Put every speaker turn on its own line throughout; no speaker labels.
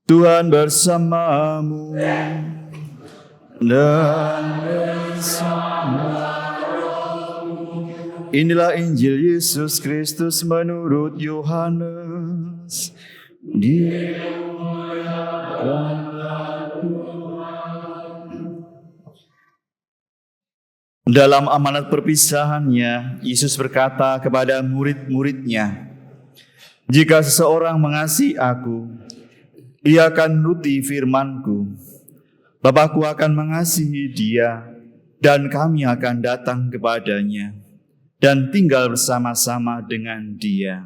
Tuhan bersamamu dan bersama. Inilah Injil Yesus Kristus menurut Yohanes. Dalam amanat perpisahannya, Yesus berkata kepada murid-muridnya, "Jika seseorang mengasihi aku, ia akan menuruti firman-Ku. Bapa-Ku akan mengasihi dia, dan kami akan datang kepadanya dan tinggal bersama-sama dengan dia.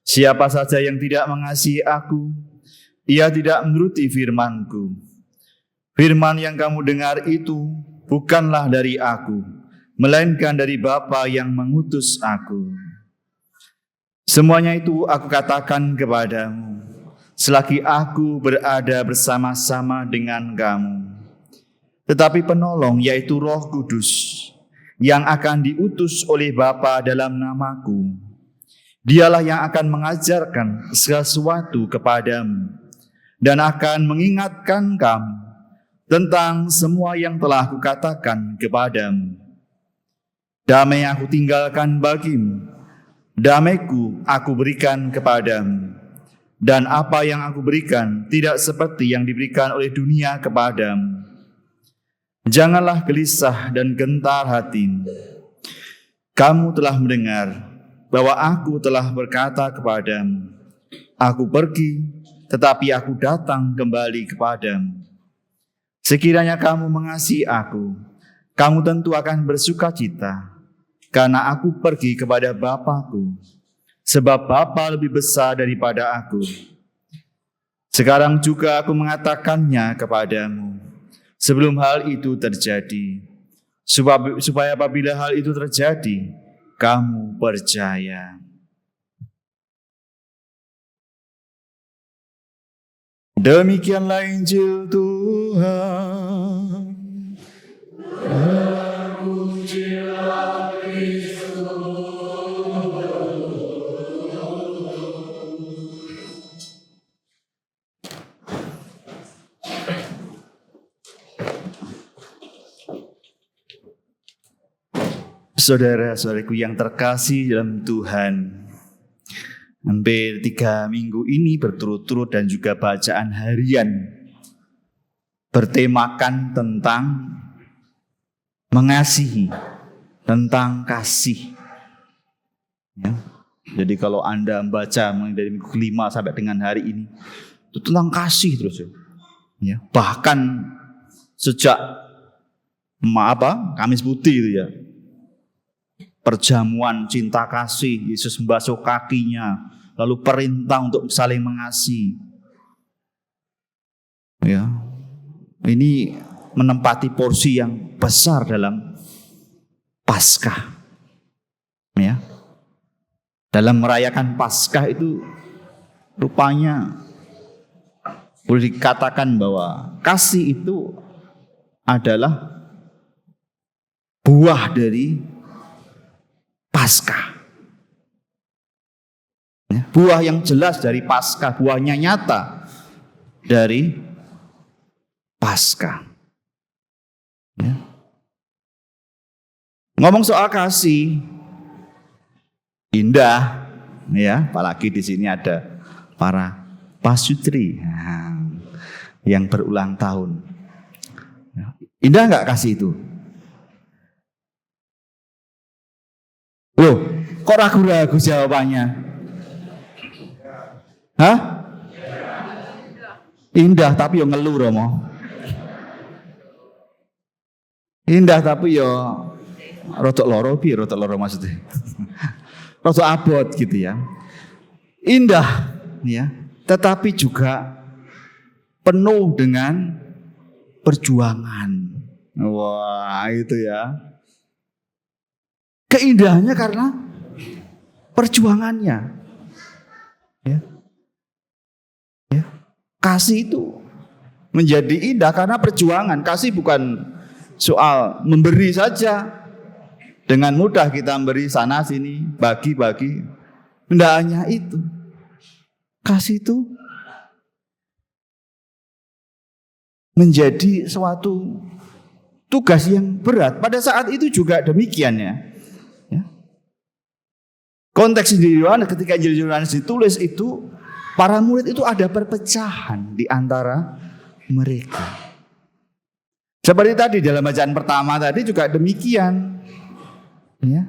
Siapa saja yang tidak mengasihi aku, ia tidak menuruti firman-Ku. Firman yang kamu dengar itu bukanlah dari aku, melainkan dari Bapa yang mengutus aku. Semuanya itu aku katakan kepadamu selagi aku berada bersama-sama dengan kamu. Tetapi penolong, yaitu Roh Kudus, yang akan diutus oleh Bapa dalam namaku, dialah yang akan mengajarkan sesuatu kepadamu dan akan mengingatkan kamu tentang semua yang telah kukatakan kepadamu. Damai aku tinggalkan bagimu, damai-Ku aku berikan kepadamu. Dan apa yang aku berikan tidak seperti yang diberikan oleh dunia kepadamu. Janganlah gelisah dan gentar hatimu. Kamu telah mendengar bahwa aku telah berkata kepadamu, aku pergi, tetapi aku datang kembali kepadamu. Sekiranya kamu mengasihi aku, kamu tentu akan bersukacita, karena aku pergi kepada Bapa-Ku. Sebab Bapa lebih besar daripada aku. Sekarang juga aku mengatakannya kepadamu, sebelum hal itu terjadi, supaya apabila hal itu terjadi, kamu percaya." Demikianlah Injil Tuhan. Terpujilah Kristus. Saudara-saudariku yang terkasih dalam Tuhan, hampir 3 minggu ini berturut-turut dan juga bacaan harian bertemakan tentang mengasihi, tentang kasih. Ya. Jadi kalau Anda membaca dari minggu kelima sampai dengan hari ini, itu tentang kasih terus. Ya. Bahkan sejak Kamis Putih itu ya, perjamuan cinta kasih, Yesus membasuh kakinya, lalu perintah untuk saling mengasihi. Ya, ini menempati porsi yang besar dalam Paskah. Ya, dalam merayakan Paskah itu rupanya boleh dikatakan bahwa kasih itu adalah buah dari Paskah. Buah yang jelas dari Paskah, buahnya nyata dari Paskah. Ya. Ngomong soal kasih, indah, ya. Apalagi di sini ada para pasutri yang berulang tahun. Indah nggak kasih itu? Loh, kok ragu-ragu jawabannya? Hah? Indah tapi yo ngeluh Romo. Indah tapi yo rotok loro maksudnya. Rotok abot gitu ya. Indah ya, tetapi juga penuh dengan perjuangan. Wah, itu ya. Keindahannya karena perjuangannya. Ya. Ya. Kasih itu menjadi indah karena perjuangan. Kasih bukan soal memberi saja. Dengan mudah kita memberi sana sini, bagi-bagi. Tidak hanya itu. Kasih itu menjadi suatu tugas yang berat. Pada saat itu juga demikian ya. Konteks Injil Yohanes, ketika Injil Yohanes ditulis itu, para murid itu ada perpecahan di antara mereka. Seperti tadi dalam bacaan pertama tadi juga demikian. Ya.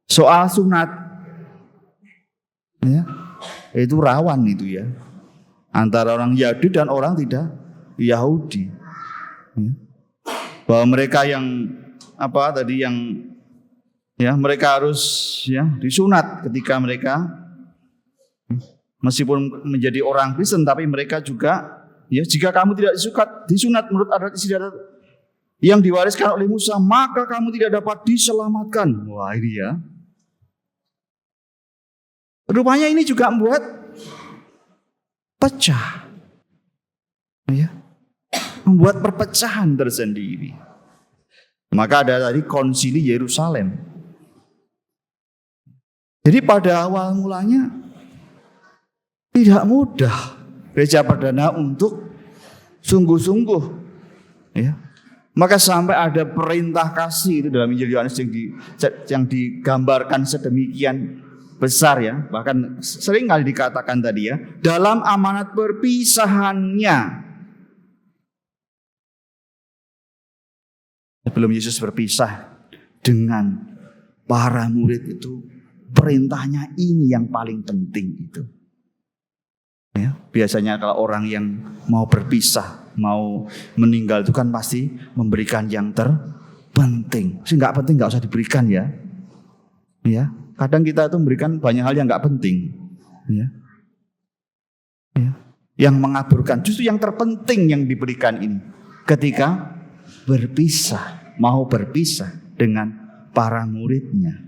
Soal sunat. Ya. Itu rawan itu ya. Antara orang Yahudi dan orang tidak Yahudi. Ya. Bahwa mereka yang mereka harus disunat ketika mereka meskipun menjadi orang Kristen, tapi mereka juga jika kamu tidak disunat menurut adat istiadat yang diwariskan oleh Musa, maka kamu tidak dapat diselamatkan. Wah, ini ya. Rupanya ini juga membuat pecah. Ya. Membuat perpecahan tersendiri. Maka ada tadi konsili Yerusalem. Jadi pada awal mulanya tidak mudah gereja perdana untuk sungguh-sungguh, ya. Maka sampai ada perintah kasih itu dalam Injil Yohanes yang digambarkan sedemikian besar ya. Bahkan sering kali dikatakan tadi ya, dalam amanat perpisahannya. Sebelum Yesus berpisah dengan para murid itu, perintahnya ini yang paling penting itu. Ya, biasanya kalau orang yang mau berpisah, mau meninggal itu kan pasti memberikan yang terpenting. Sih nggak penting nggak usah diberikan ya. Ya, kadang kita itu memberikan banyak hal yang nggak penting. Ya. Ya. Yang mengaburkan, justru yang terpenting yang diberikan ini. Ketika mau berpisah dengan para muridnya.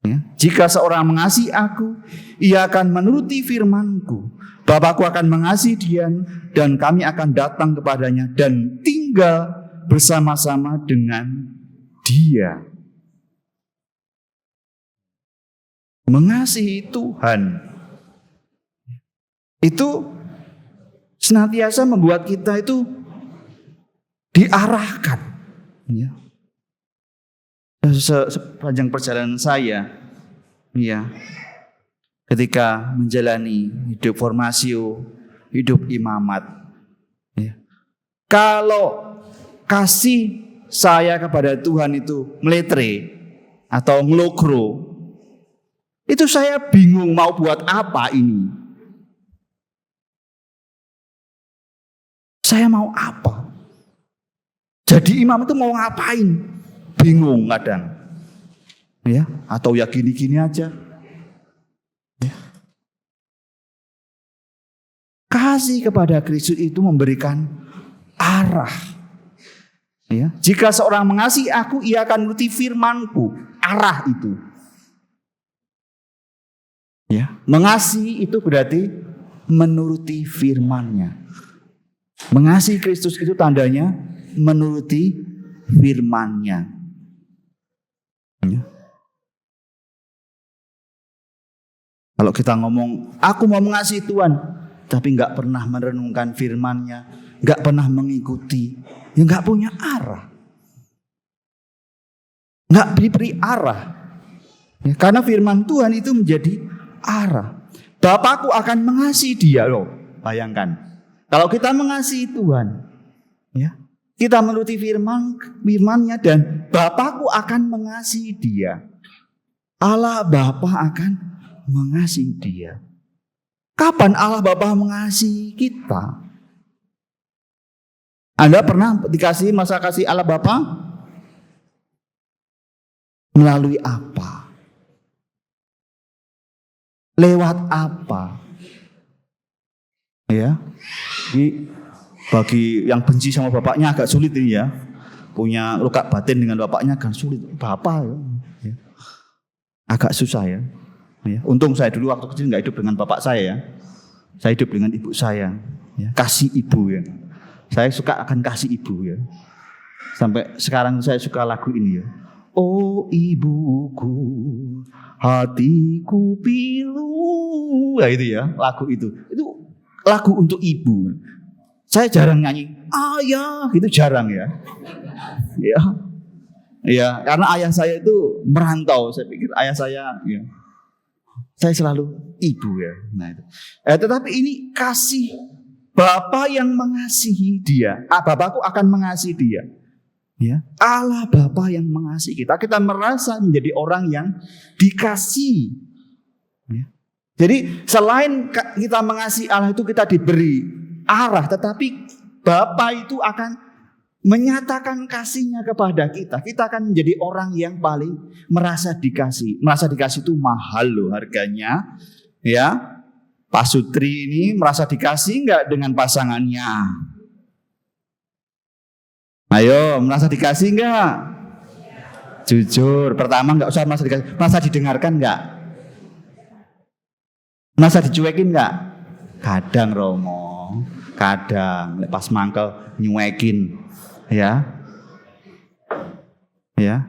Ya. Jika seorang mengasihi aku, ia akan menuruti firman-Ku. Bapakku akan mengasihi dia dan kami akan datang kepadanya dan tinggal bersama-sama dengan dia. Mengasihi Tuhan itu senantiasa membuat kita itu diarahkan. Ya. Sepanjang perjalanan saya, ya, ketika menjalani hidup formasio, hidup imamat, ya. Kalau kasih saya kepada Tuhan itu meletre atau ngelokro, itu saya bingung mau buat apa ini. Saya mau apa? Jadi imam itu mau ngapain? Bingung kadang, ya, atau ya gini-gini aja. Ya. Kasih kepada Kristus itu memberikan arah. Ya. Jika seorang mengasihi aku, ia akan menuruti firman-Ku. Arah itu. Ya. Mengasihi itu berarti menuruti firman-Nya. Mengasihi Kristus itu tandanya menuruti firman-Nya. Ya. Kalau kita ngomong, aku mau mengasihi Tuhan, tapi nggak pernah merenungkan firman-Nya, nggak pernah mengikuti, ya nggak punya arah, nggak diberi arah. Ya, karena firman Tuhan itu menjadi arah. Bapakku akan mengasihi dia, loh. Bayangkan, kalau kita mengasihi Tuhan, ya. Kita menuruti firman-Nya dan Bapakku akan mengasihi dia. Allah Bapa akan mengasihi dia. Kapan Allah Bapa mengasihi kita? Anda pernah dikasih masa kasih Allah Bapa? Melalui apa? Lewat apa? Ya. Bagi yang benci sama bapaknya agak sulit ini ya. Punya luka batin dengan bapaknya agak sulit. Bapak ya. Agak susah ya. Ya. Untung saya dulu waktu kecil nggak hidup dengan bapak saya ya. Saya hidup dengan ibu saya. Ya. Kasih ibu ya. Saya suka akan kasih ibu ya. Sampai sekarang saya suka lagu ini ya. Oh ibuku, hatiku pilu. Nah itu ya, lagu itu. Itu lagu untuk ibu. Saya jarang nyanyi, ayah, gitu jarang ya. Ya, ya, karena ayah saya itu merantau. Saya pikir ayah saya, ya, saya selalu ibu ya. Nah itu. Tetapi ini kasih Bapa yang mengasihi dia. Bapakku akan mengasihi dia. Ya, Allah Bapa yang mengasihi kita. Kita merasa menjadi orang yang dikasihi. Ya. Jadi selain kita mengasihi Allah itu kita diberi arah, tetapi Bapa itu akan menyatakan kasihnya kepada kita. Kita akan menjadi orang yang paling merasa dikasih. Merasa dikasih itu mahal loh harganya. Ya, Pak Sutri ini merasa dikasih enggak dengan pasangannya? Ayo, merasa dikasih enggak? Jujur, pertama enggak usah merasa dikasih. Merasa didengarkan enggak? Merasa dicuekin enggak? Kadang Romo, kadang pas mangkel nyuekin. Ya. Ya.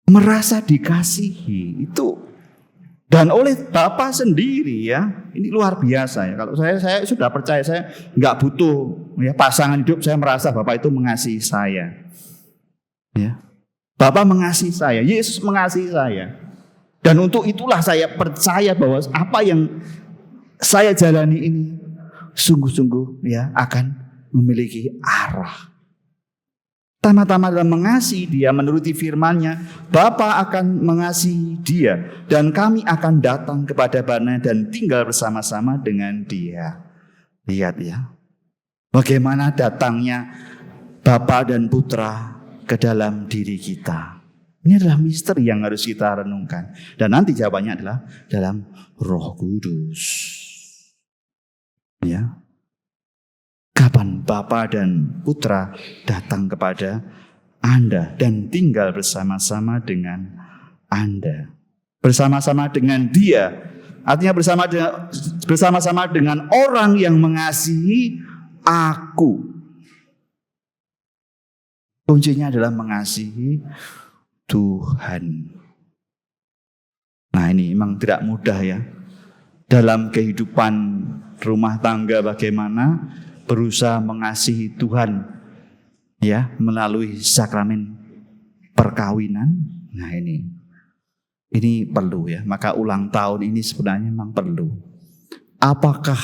Merasa dikasihi itu dan oleh Bapa sendiri ya. Ini luar biasa ya. Kalau saya sudah percaya, saya nggak butuh ya pasangan hidup, saya merasa Bapa itu mengasihi saya. Ya. Bapa mengasihi saya, Yesus mengasihi saya. Dan untuk itulah saya percaya bahwa apa yang saya jalani ini sungguh-sungguh ya akan memiliki arah. Tama-tama dalam mengasihi dia, menuruti firman-Nya, Bapa akan mengasihi dia dan kami akan datang kepada Bapa dan tinggal bersama-sama dengan dia. Lihat ya, bagaimana datangnya Bapa dan Putra ke dalam diri kita. Ini adalah misteri yang harus kita renungkan. Dan nanti jawabannya adalah dalam Roh Kudus. Ya. Kapan Bapa dan Putra datang kepada Anda dan tinggal bersama-sama dengan Anda. Bersama-sama dengan dia. Artinya bersama-sama dengan orang yang mengasihi aku. Kuncinya adalah mengasihi Tuhan. Nah ini memang tidak mudah ya. Dalam kehidupan rumah tangga bagaimana berusaha mengasihi Tuhan ya melalui sakramen perkawinan. Nah ini perlu ya. Maka ulang tahun ini sebenarnya memang perlu. Apakah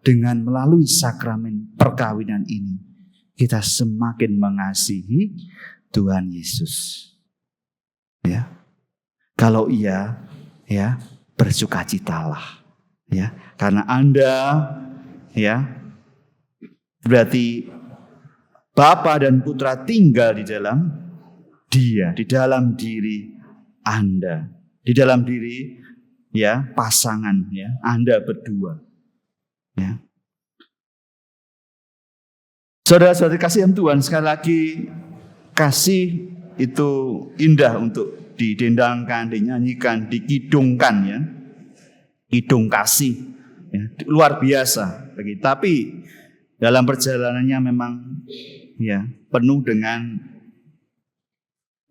dengan melalui sakramen perkawinan ini kita semakin mengasihi Tuhan Yesus? Ya. Kalau iya ya, bersukacitalah. Ya, karena Anda ya berarti Bapa dan Putra tinggal di dalam dia, di dalam diri Anda, di dalam diri ya pasangan ya Anda berdua. Ya. Saudara-saudari kasihan Tuhan, sekali lagi kasih itu indah untuk didendangkan, dinyanyikan, dikidungkan ya. Kidung kasih ya, luar biasa. Tapi dalam perjalanannya memang ya penuh dengan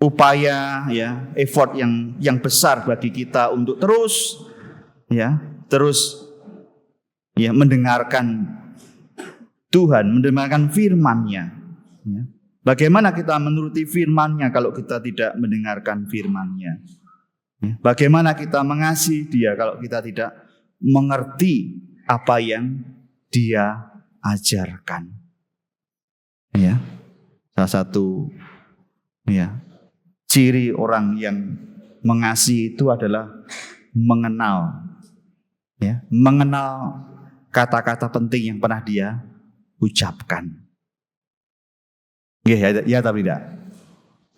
upaya ya, effort yang besar bagi kita untuk terus mendengarkan Tuhan, mendengarkan firman-Nya. Ya. Bagaimana kita menuruti firman-Nya kalau kita tidak mendengarkan firman-Nya? Bagaimana kita mengasihi dia kalau kita tidak mengerti apa yang dia ajarkan? Ya, salah satu ya ciri orang yang mengasihi itu adalah mengenal kata-kata penting yang pernah dia ucapkan. Ya tapi tidak.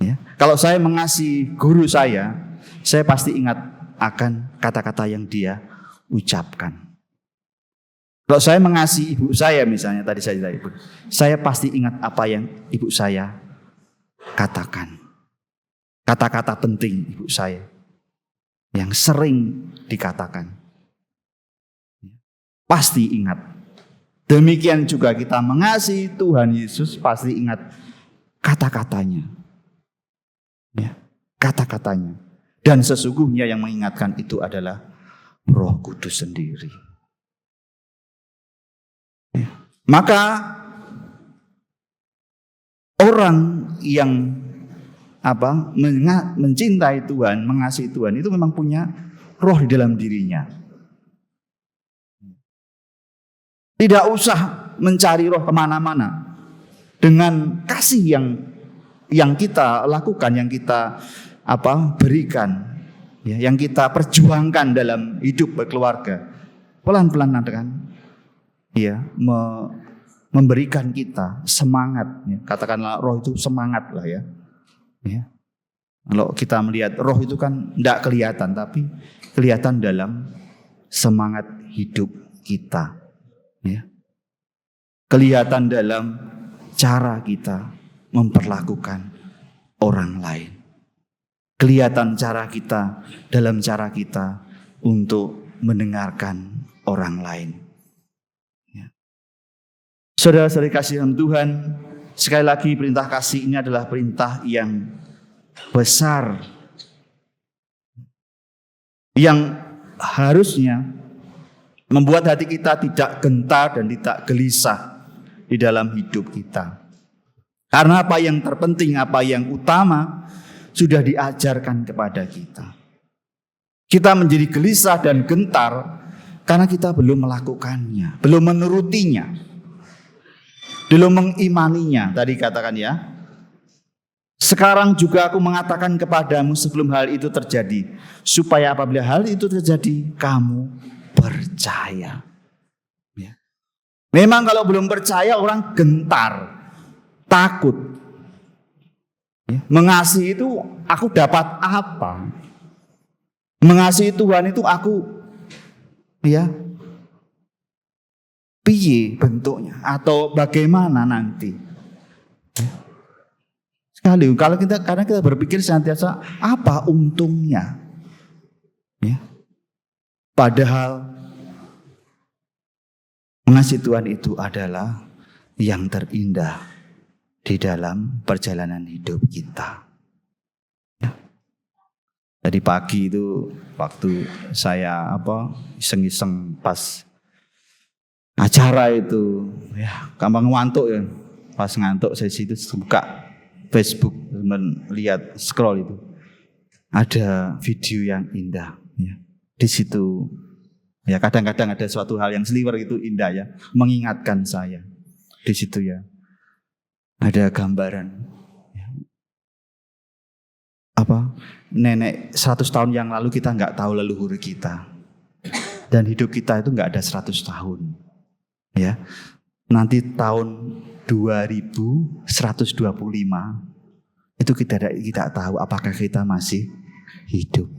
Ya. Kalau saya mengasihi guru saya pasti ingat akan kata-kata yang dia ucapkan. Kalau saya mengasihi ibu saya misalnya, tadi saya cerita ibu, saya pasti ingat apa yang ibu saya katakan. Kata-kata penting ibu saya yang sering dikatakan. Pasti ingat. Demikian juga kita mengasihi Tuhan Yesus, pasti ingat kata-katanya. Ya, kata-katanya. Dan sesungguhnya yang mengingatkan itu adalah Roh Kudus sendiri. Maka orang yang mencintai Tuhan, mengasihi Tuhan itu memang punya roh di dalam dirinya. Tidak usah mencari roh kemana-mana. Dengan kasih yang kita lakukan, yang kita berikan, ya, yang kita perjuangkan dalam hidup berkeluarga, pelan-pelan kan, ya, memberikan kita semangat. Ya. Katakanlah roh itu semangat lah ya. Ya. Kalau kita melihat roh itu kan tidak kelihatan, tapi kelihatan dalam semangat hidup kita. Ya. Kelihatan dalam cara kita memperlakukan orang lain. Kelihatan cara kita dalam cara kita untuk mendengarkan orang lain. Ya. Saudara-saudari kasih dalam Tuhan, sekali lagi perintah kasih ini adalah perintah yang besar, yang harusnya membuat hati kita tidak gentar dan tidak gelisah di dalam hidup kita. Karena apa yang terpenting, apa yang utama sudah diajarkan kepada kita. Kita menjadi gelisah dan gentar karena kita belum melakukannya, belum menurutinya, belum mengimaninya. Tadi katakan ya. Sekarang juga aku mengatakan kepadamu sebelum hal itu terjadi, supaya apabila hal itu terjadi, kamu percaya. Ya. Memang kalau belum percaya orang gentar, takut. Ya. Mengasihi itu aku dapat apa? Mengasihi Tuhan itu aku, ya, piye bentuknya atau bagaimana nanti? Ya. Sekali karena kita berpikir senantiasa apa untungnya? Ya. Padahal mengasihi Tuhan itu adalah yang terindah di dalam perjalanan hidup kita. Ya. Tadi pagi itu waktu saya iseng-iseng pas acara itu, ya gampang ngantuk ya. Pas ngantuk saya situ buka Facebook, melihat scroll itu ada video yang indah. Ya. Di situ, ya kadang-kadang ada suatu hal yang seliwer itu indah ya, mengingatkan saya. Di situ ya. Ada gambaran nenek 100 tahun yang lalu kita nggak tahu leluhur kita, dan hidup kita itu nggak ada 100 tahun ya. Nanti tahun 2125 itu kita tidak tahu apakah kita masih hidup,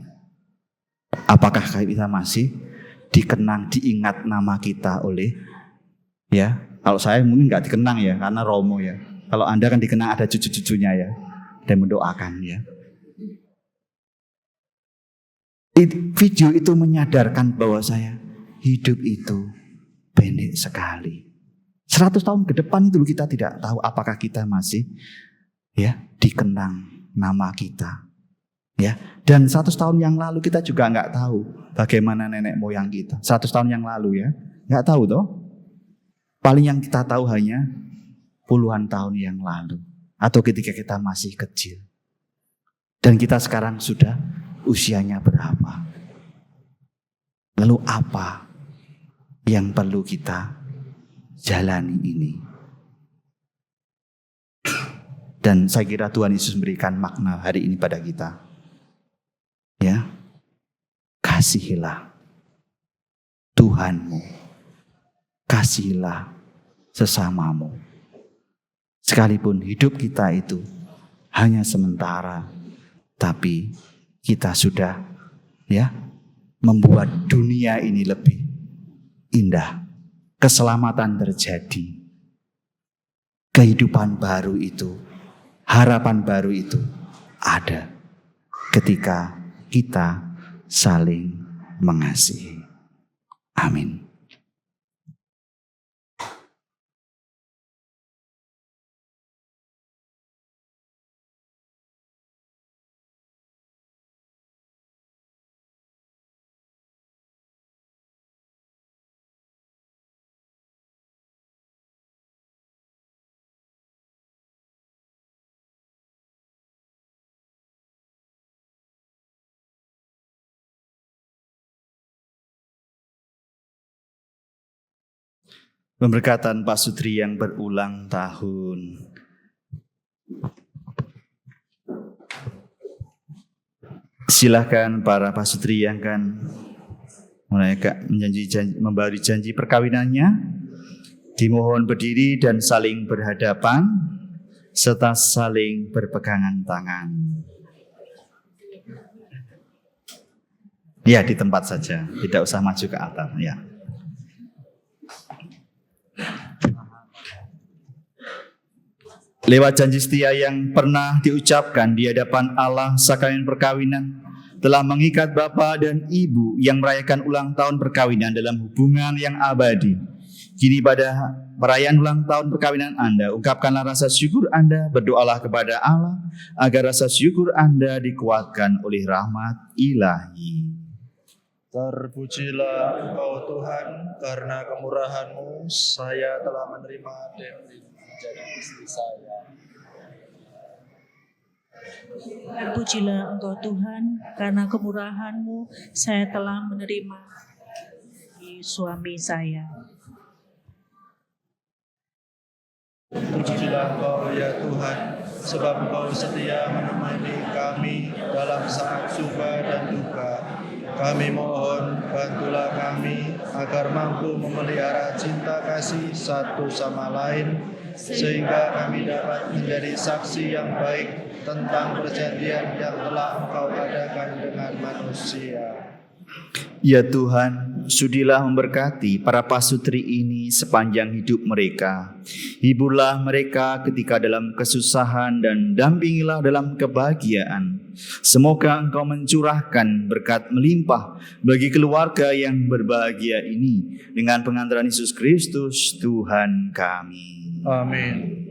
apakah kita masih dikenang, diingat nama kita oleh, ya, kalau saya mungkin nggak dikenang ya karena Romo ya. Kalau Anda kan dikenang ada cucu-cucunya ya, dan mendoakan ya. Video itu menyadarkan bahwa saya hidup itu pendek sekali. 100 tahun ke depan itu kita tidak tahu apakah kita masih, ya, dikenang nama kita. Ya, dan 100 tahun yang lalu kita juga nggak tahu bagaimana nenek moyang kita. 100 tahun yang lalu ya, nggak tahu toh. Paling yang kita tahu hanya puluhan tahun yang lalu, atau ketika kita masih kecil. Dan kita sekarang sudah usianya berapa? Lalu apa yang perlu kita jalani ini? Dan saya kira Tuhan Yesus memberikan makna hari ini pada kita. Ya, kasihilah Tuhanmu, kasihilah sesamamu. Sekalipun hidup kita itu hanya sementara, tapi kita sudah, ya, membuat dunia ini lebih indah. Keselamatan terjadi. Kehidupan baru itu, harapan baru itu ada ketika kita saling mengasihi. Amin. Pemberkatan pasutri yang berulang tahun. Silahkan para pasutri yang akan memberi janji perkawinannya, dimohon berdiri dan saling berhadapan serta saling berpegangan tangan. Ya, di tempat saja, tidak usah maju ke altar ya. Lewat janji setia yang pernah diucapkan di hadapan Allah, sakramen perkawinan telah mengikat Bapak dan Ibu yang merayakan ulang tahun perkawinan dalam hubungan yang abadi. Kini pada perayaan ulang tahun perkawinan Anda, ungkapkanlah rasa syukur Anda, berdoalah kepada Allah agar rasa syukur Anda dikuatkan oleh rahmat ilahi.
Terpujilah Engkau Tuhan, karena kemurahan-Mu saya telah menerima Debbie menjadi istri saya.
Terpujilah Engkau Tuhan, karena kemurahan-Mu saya telah menerima suami saya.
Terpujilah Engkau ya Tuhan, sebab Engkau setia menemani kami dalam saat suka dan duka. Kami mohon, bantulah kami agar mampu memelihara cinta kasih satu sama lain, sehingga kami dapat menjadi saksi yang baik tentang perjanjian yang telah Engkau adakan dengan manusia.
Ya Tuhan, sudilah memberkati para pasutri ini sepanjang hidup mereka. Hiburlah mereka ketika dalam kesusahan dan dampingilah dalam kebahagiaan. Semoga Engkau mencurahkan berkat melimpah bagi keluarga yang berbahagia ini dengan pengantaran Yesus Kristus Tuhan kami.
Amin.